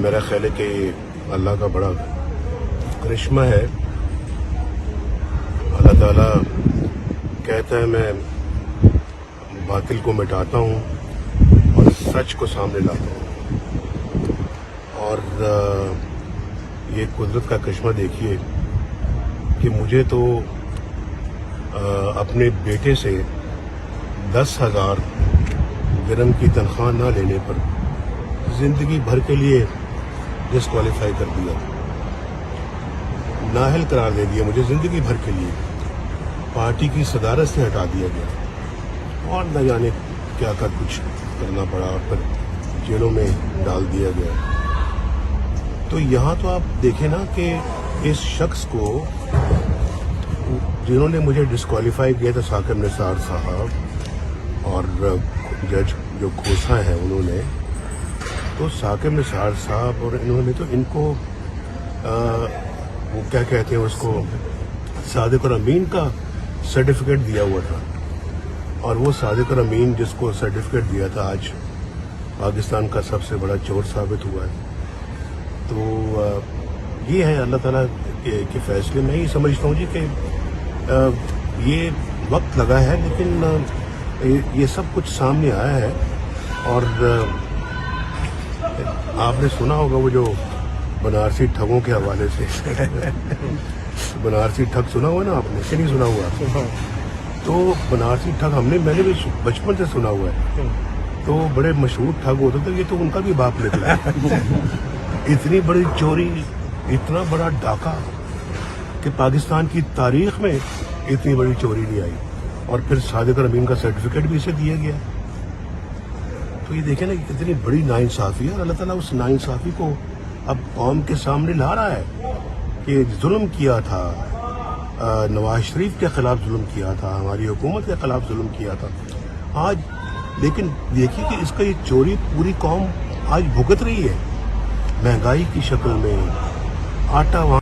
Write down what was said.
میرا خیال ہے کہ اللہ کا بڑا کرشمہ ہے. اللہ تعالیٰ کہتا ہے میں باطل کو مٹاتا ہوں اور سچ کو سامنے لاتا ہوں. اور یہ قدرت کا کرشمہ دیکھیے کہ مجھے تو اپنے بیٹے سے 10,000 درہم کی تنخواہ نہ لینے پر زندگی بھر کے لیے ڈسکوالیفائی کر دیا, نااہل قرار دے دیا مجھے زندگی بھر کے لیے. پارٹی کی صدارت سے ہٹا دیا گیا اور نہ جانے کیا کچھ کرنا پڑا اور پھر جیلوں میں ڈال دیا گیا. تو یہاں تو آپ دیکھیں نا کہ اس شخص کو جنہوں نے مجھے ڈسکوالیفائی کیا تھا, ثاقب نثار صاحب اور جج جو کھوسا ہیں انہوں نے, تو ثاقب نثار صاحب اور انہوں نے تو ان کو وہ کیا کہتے ہیں اس کو, صادق اور امین کا سرٹیفکیٹ دیا ہوا تھا. اور وہ صادق اور امین جس کو سرٹیفکیٹ دیا تھا آج پاکستان کا سب سے بڑا چور ثابت ہوا ہے. تو یہ ہے اللہ تعالیٰ کے فیصلے. میں یہ سمجھتا ہوں جی کہ یہ وقت لگا ہے لیکن یہ سب کچھ سامنے آیا ہے. اور آپ نے سنا ہوگا وہ جو بنارسی ٹھگوں کے حوالے سے بنارسی ٹھگ سنا ہوا نا آپ نے کہ نہیں سنا ہوا؟ تو بنارسی ٹھگ میں نے بھی بچپن سے سنا ہوا ہے. تو بڑے مشہور ٹھگ ہوتے تھے, یہ تو ان کا بھی باپ نکلا ہے. اتنی بڑی چوری, اتنا بڑا ڈاکہ کہ پاکستان کی تاریخ میں اتنی بڑی چوری نہیں آئی. اور پھر صادق اور امین کا سرٹیفکیٹ بھی اسے دیا گیا. تو یہ دیکھیں نا کہ کتنی بڑی ناانصافی ہے, اور اللہ تعالیٰ اس ناانصافی کو اب قوم کے سامنے لا رہا ہے کہ ظلم کیا تھا, نواز شریف کے خلاف ظلم کیا تھا, ہماری حکومت کے خلاف ظلم کیا تھا آج. لیکن دیکھیے کہ اس کا یہ چوری پوری قوم آج بھگت رہی ہے, مہنگائی کی شکل میں. آٹا